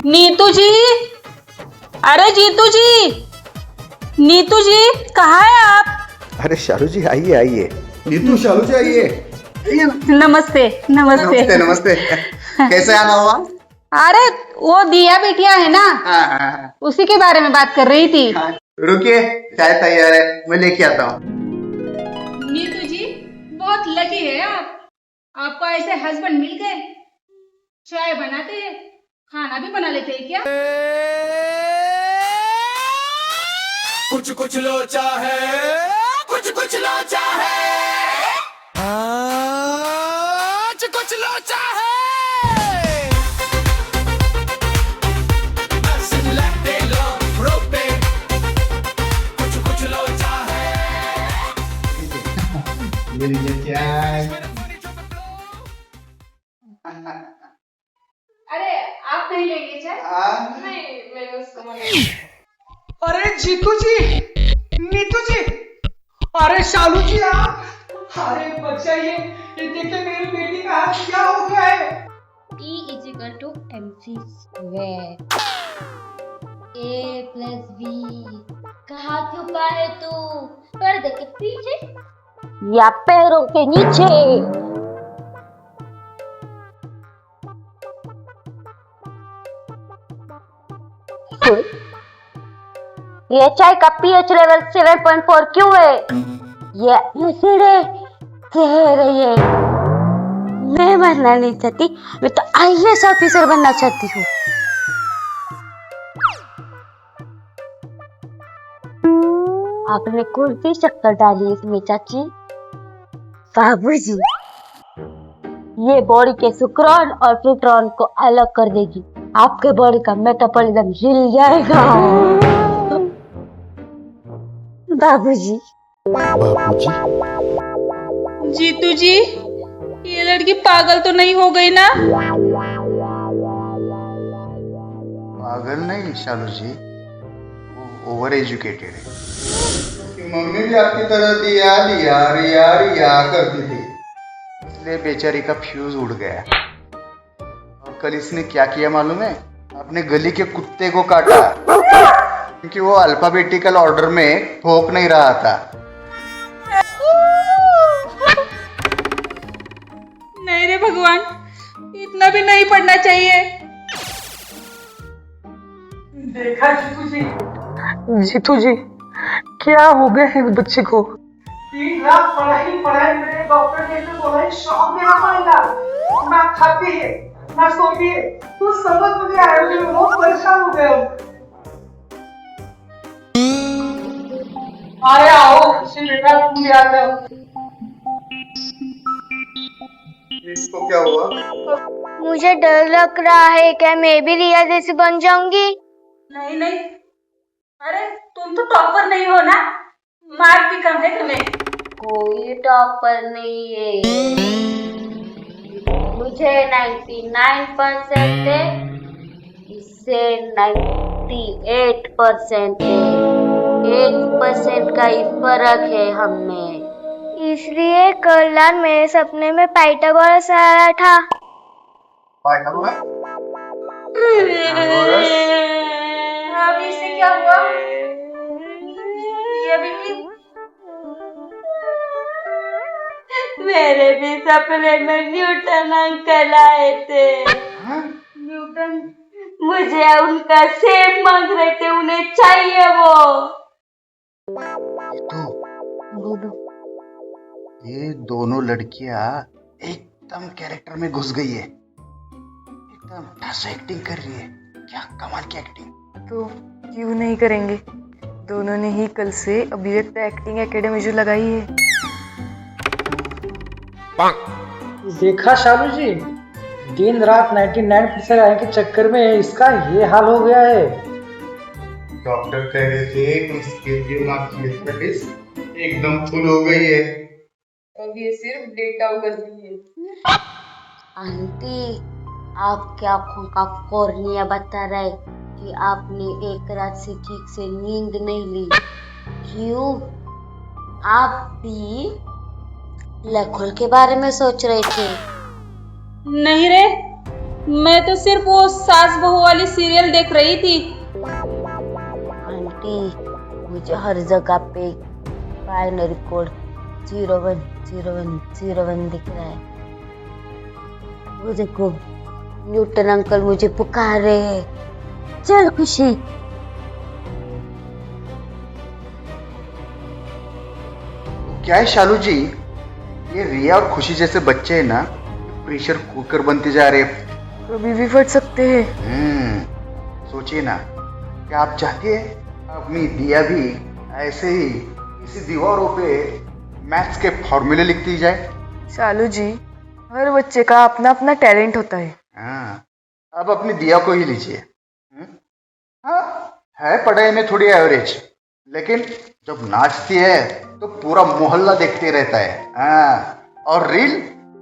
नीतू जी, अरे जीतू जी, नीतू जी कहाँ है आप? अरे शालू जी आइए आइए। नीतू शालू जी आइए। नमस्ते नमस्ते। नमस्ते नमस्ते। कैसे आना हुआ? अरे वो दिया बिटिया है ना, हाँ। उसी के बारे में बात कर रही थी। रुकिए, चाय तैयार है, मैं लेके आता हूँ। नीतू जी बहुत लकी है आप, आपको ऐसे हस्बैंड मिल गए। चाय बनाते हैं, खाना भी बना लेते हैं क्या? कुछ कुछ लोचा है, कुछ लोचा है, आज कुछ लोचा है। कुछ लोचा है। ले लीजिए चाय। अरे आप नहीं लेंगे चाय? नहीं, मैंने उसको मना। अरे जीतू जी, नीतू जी, अरे शालू जी आप, अरे बचाइए, ये देखिए मेरी बेटी का हाथ क्या हो गया है। E is equal to MC square. A plus B. कहाँ छुपा है तू? पर्दे के पीछे या पैरों के नीचे? ये चाय का pH लेवल 7.4 क्यों है? ये एसिड है, कह रही है। मैं बनना नहीं चाहती, मैं तो IAS ऑफिसर बनना चाहती हूँ। आपने कौन सी शक्कर डाली इसमें चाची? बाबूजी, ये बॉडी के सुक्रान और प्रोटॉन को अलग कर देगी। आपके बॉडी का मेटाबॉलिज्म हिल जाएगा। बाबूजी। जीतू जी, ये लड़की पागल तो नहीं हो गई ना? पागल नहीं शालू जी, वो ओवर एजुकेटेड है। मम्मी भी आपकी तरह दिया दिया रिया रिया करती थी, इसलिए बेचारी का फ्यूज उड़ गया। और कल इसने क्या किया मालूम है? अपने गली के कुत्ते को काटा, क्योंकि वो अल्फाबेटिकल ऑर्डर में ठोक नहीं रहा था। नहीं रे भगवान, इतना भी नहीं पढ़ना चाहिए। देखा जीतू जी, जीतू जी, क्या हो गया है इस बच्चे को? 3 रात पढ़ाई मेरे डॉक्टर ने तो बोला है शौक देना पड़ेगा, ना खाती है ना सोती है। तो समझ मुझे आया, मैं बहुत परेशान हो गया हूँ। अरे आओ खुशी बेटा, तुम भी आ जाओ। इसको क्या हुआ? मुझे डर लग रहा है, क्या मैं भी रिया जैसी बन जाऊंगी? नहीं नहीं, अरे तुम तो टॉपर नहीं हो ना, मार्क भी कम है तुम्हें। कोई टॉपर नहीं है, मुझे 99% है, इससे 98% है। 1% का ही फर्क है हमें। इसलिए कल रात मेरे सपने में पाइथागोरस आया था। अब इससे क्या हुआ? ये भी मेरे भी सपने में न्यूटन अंकल आए थे। न्यूटन, मुझे उनका सेब मांग रहे थे, उन्हें चाहिए वो। तो ये दोनों लड़कियां एकदम कैरेक्टर में घुस गई है, एकदम ढासु एक्टिंग कर रही है। क्या कमाल की एक्टिंग। तो क्यों नहीं करेंगे? दोनों ने ही कल से अभिव्यक्त एक्टिंग एकेडमी जो लगाई है। देखा शालू जी, दिन रात 99% आने के चक्कर में इसका ये हाल हो गया है। डॉक्टर कह रहे थे कि इसके दिमाग की एक्सपर्टीज एकदम फुल हो गई है। अब ये सिर्फ डेटा करती है। आंटी, आपकी आंखों का कॉर्निया बता रहा है कि आपने एक रात से ठीक से नींद नहीं ली। क्यों? आप भी ब्लैक होल के बारे में सोच रहे थे? नहीं रे, मैं तो सिर्फ वो सास बहू वाली सीरियल देख रही थी। आंटी, मुझे हर जगह पे बाइनरी कोड 010101 दिख रहा है। वो देखो, न्यूटन अंकल मुझे पुकार रहे हैं। चल खुशी। क्या है शालू जी, ये रिया और खुशी जैसे बच्चे हैं ना, प्रेशर कुकर बनते जा रहे। कभी भी फट सकते हैं। सोचिए ना, क्या आप चाहती है अपनी दिया भी ऐसे ही इसी दीवारों पे मैथ्स के फॉर्मूले लिखती जाए? शालू जी, हर बच्चे का अपना अपना टैलेंट होता है। हाँ, अब अपनी दिया को ही लीजिए। हाँ, है पढ़ाई में थोड़ी एवरेज, लेकिन जब नाचती है तो पूरा मोहल्ला देखते रहता है। हाँ, और रील,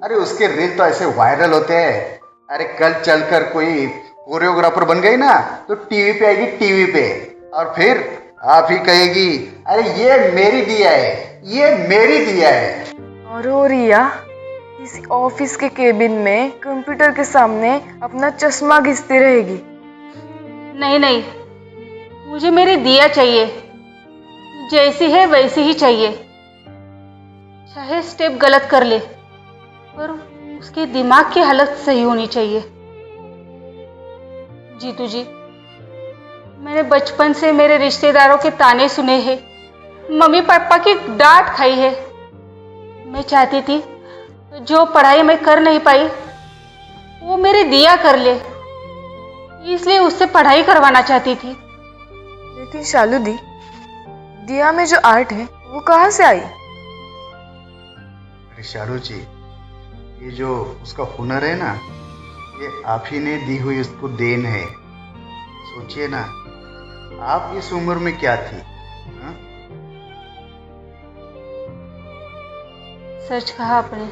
अरे उसके रील तो ऐसे वायरल होते हैं। अरे कल चलकर कोई कोरियोग्राफर बन गई ना तो टीवी पे आएगी, टीवी पे, और फिर आप ही कहेगी, अरे ये मेरी दिया है, ये मेरी दिया है। और वो रिया किसी ऑफिस के केबिन में कंप्यूटर के सामने अपना चश्मा घिसती रहेगी। नहीं नहीं, मुझे मेरी दिया चाहिए, जैसी है वैसी ही चाहिए। चाहे स्टेप गलत कर ले, पर उसके दिमाग की हालत सही होनी चाहिए। जीतू जी, मैंने बचपन से मेरे रिश्तेदारों के ताने सुने हैं, मम्मी पापा की डांट खाई है। मैं चाहती थी जो पढ़ाई मैं कर नहीं पाई वो मेरी दिया कर ले, इसलिए उससे पढ़ाई करवाना चाहती थी। लेकिन शालू दी, दिया में जो आर्ट है वो कहाँ से आई? अरे शालू जी, ये जो उसका हुनर है ना, ये आप ही ने दी हुई उसको देन है। सोचिए ना, आप इस उम्र में क्या थी? हाँ? सच कहा आपने,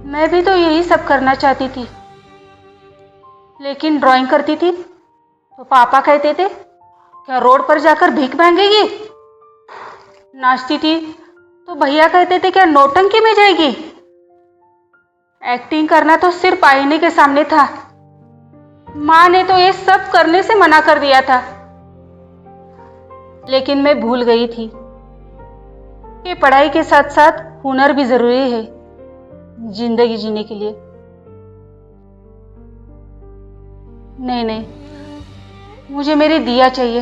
मैं भी तो यही सब करना चाहती थी, लेकिन ड्राइंग करती थी तो पापा कहते थे क्या रोड पर जाकर भीख मांगेगी। नाचती थी तो भैया कहते थे क्या नौटंकी में जाएगी। एक्टिंग करना तो सिर्फ आईने के सामने था, माँ ने तो ये सब करने से मना कर दिया था। लेकिन मैं भूल गई थी कि पढ़ाई के साथ साथ हुनर भी जरूरी है जिंदगी जीने के लिए। नहीं नहीं, मुझे मेरी दिया चाहिए,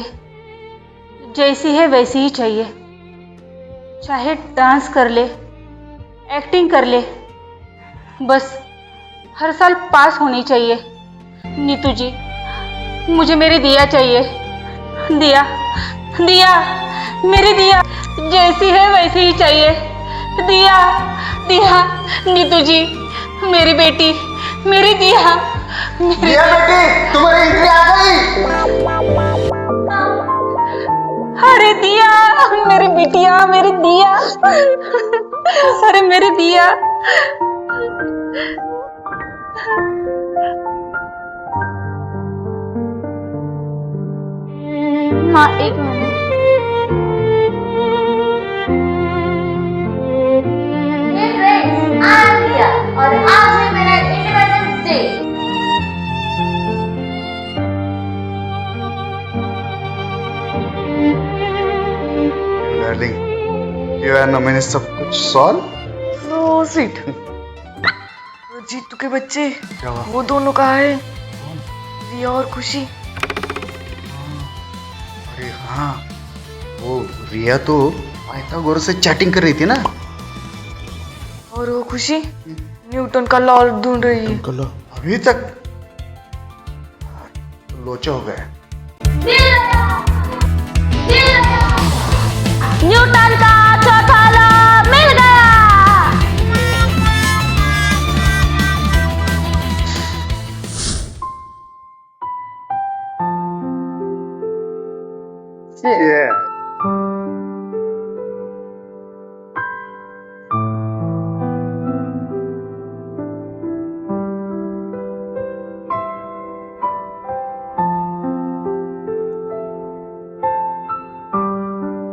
जैसी है वैसी ही चाहिए। चाहे डांस कर ले, एक्टिंग कर ले, बस हर साल पास होनी चाहिए। नीतू जी, मुझे मेरी दिया चाहिए। दिया, दिया, मेरी दिया जैसी है वैसी ही चाहिए। दिया, दिया, नीतू जी, मेरी बेटी, मेरी दिया, दिया बेटी, तुम्हारी एंट्री आ गई। अरे दिया, मेरी बिटिया, मेरी दिया, अरे मेरी दिया। हाँ, एक मिनट। आ गया और आज है मेरा इंडिपेंडेंस डे। डार्लिंग, क्यों है ना, मैंने सब कुछ सॉल्व। So sweet. जीतू के बच्चे, क्या हुआ? वो दोनों कहाँ है? रिया और खुशी। अरे हाँ, वो रिया तो पाइथागोरस से चैटिंग कर रही थी ना। और वो खुशी न्यूटन का लॉ ढूंढ रही है। अभी तक लोचा हो गया। न्यूटन का चौथा लॉ मिल गया।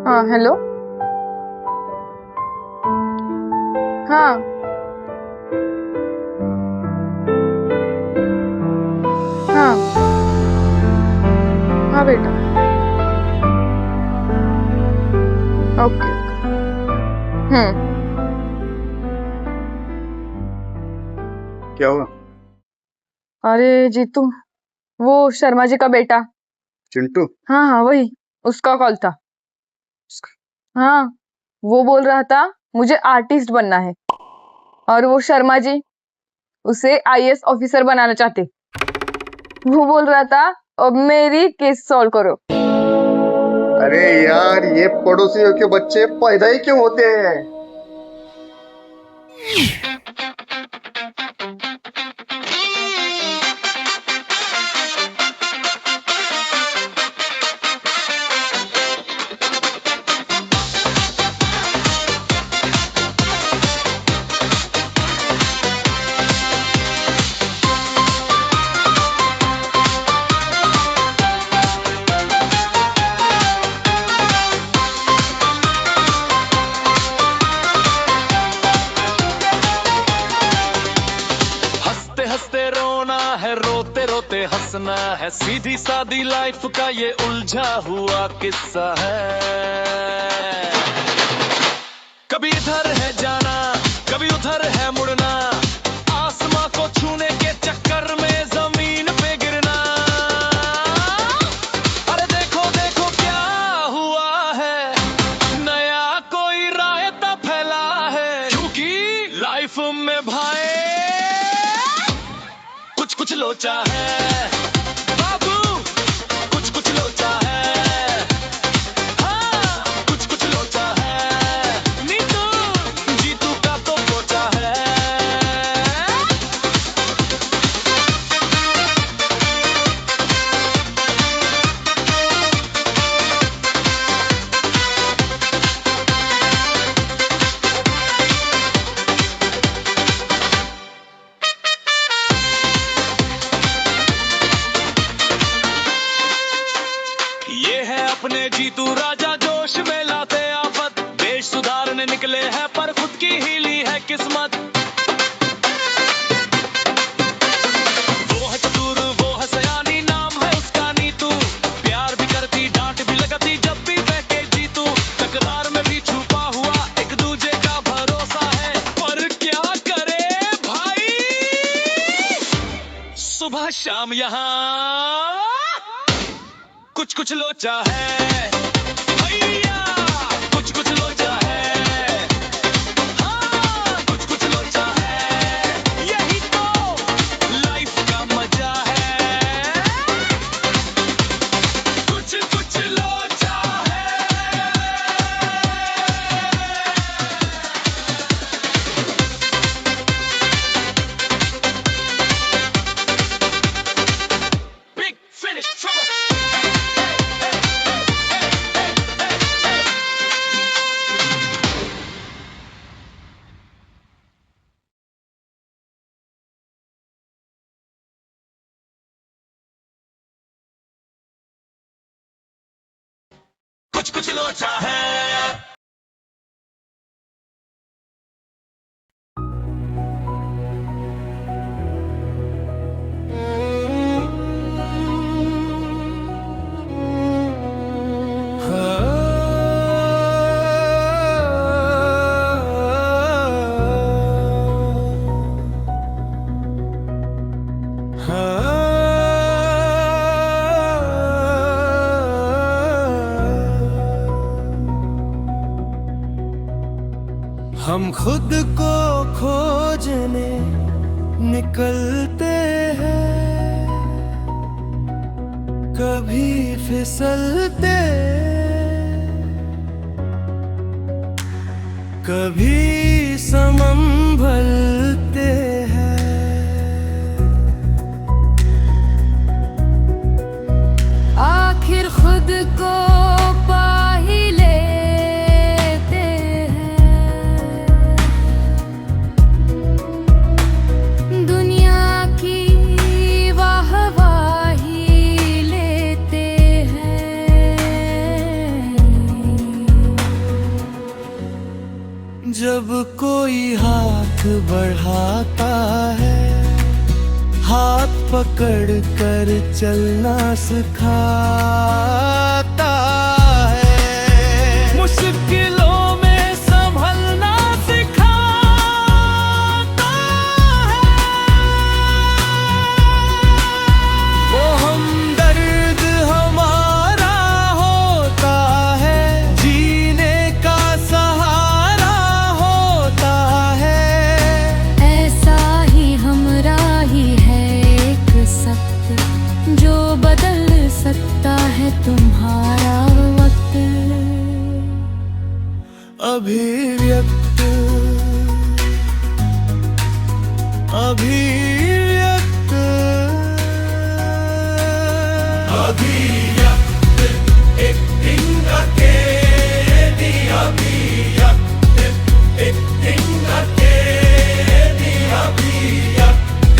हाँ, हेलो। हाँ, हाँ बेटा, ओके। क्या हुआ? अरे जीतू, वो शर्मा जी का बेटा, चिंटू? हाँ हाँ वही, उसका कॉल था। हाँ, वो बोल रहा था मुझे आर्टिस्ट बनना है, और वो शर्मा जी उसे आईएएस ऑफिसर बनाना चाहते। वो बोल रहा था अब मेरी केस सॉल्व करो। अरे यार, ये पड़ोसियों के बच्चे पैदा ही क्यों होते हैं? हंसते हंसते रोना है, रोते रोते हंसना है, सीधी सादी लाइफ का ये उलझा हुआ किस्सा है। कभी इधर है जाना, कभी उधर है मुड़ना, आसमां को छूने के चक्कर में जमीन पे गिरना। अरे देखो देखो क्या हुआ है, नया कोई रायता फैला है, क्योंकि लाइफ में भाई कुछ कुछ लोचा है बाबू, कुछ कुछ लोचा है, हाँ कुछ कुछ लोचा है, नीतू जीतू का तो पोचा है। ये है अपने जीतू राजा, जोश में लाते आफत, देश सुधारने निकले हैं पर खुद की ही ली है किस्मत। वो है चतुर, वो है सयानी, नाम है उसका नीतू, प्यार भी करती, डांट भी लगती जब भी बहके जीतू, तकरार में भी छुपा हुआ एक दूजे का भरोसा है, पर क्या करे भाई, सुबह शाम यहाँ कुछ कुछ लोचा है भैया, कुछ कुछ लोचा है, हाँ कुछ कुछ लोचा है, यही तो लाइफ का मजा है, कुछ कुछ लोचा है। Big finish trouble. कुछ कुछ लोचा है। हम खुद को खोजने निकलते हैं, कभी फिसलते, कभी संभलते हैं। आखिर खुद को पा ही लेते हैं, दुनिया की वाहवाही लेते हैं। जब कोई हाथ बढ़ाता है, हाथ पकड़ कर चलना सिखाता है, मुश्किलों में संभलना सिखाता है। वो हमदर्द हमारा होता है, जीने का सहारा होता है। ऐसा ही हमराही है एक सख्त, जो बदल सकता है तुम्हारा वक्त। अभिव्यक्त अभिव्यक्त अभिव्यक्त एक्टिंग अकेली, अभिव्यक्त एक्टिंग अकेली, अभिव्यक्त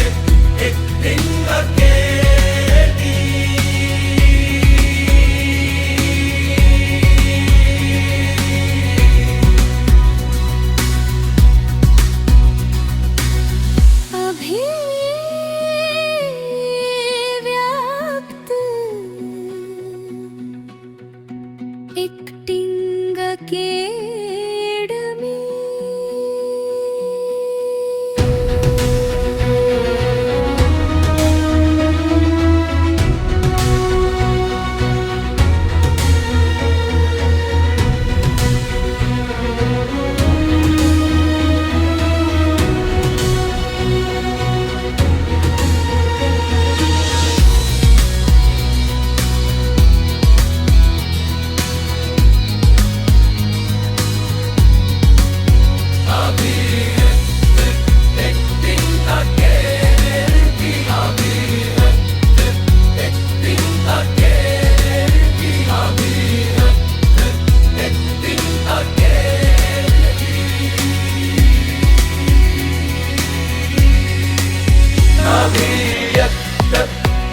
एक्टिंग अकेली। अभिव्यक्त एक्टिंग अकेडमी।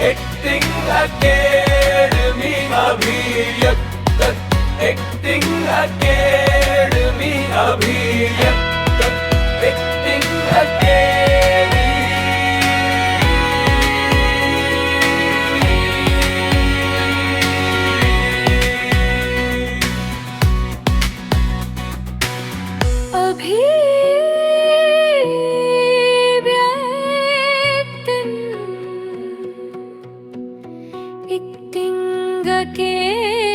एक्टिंग अकेडमी, अभिव्यक्त एक्टिंग अकेडमी, अभिव्यक्त एक्टिंग अभिव्यक्त एक्टिंग अकेडमी।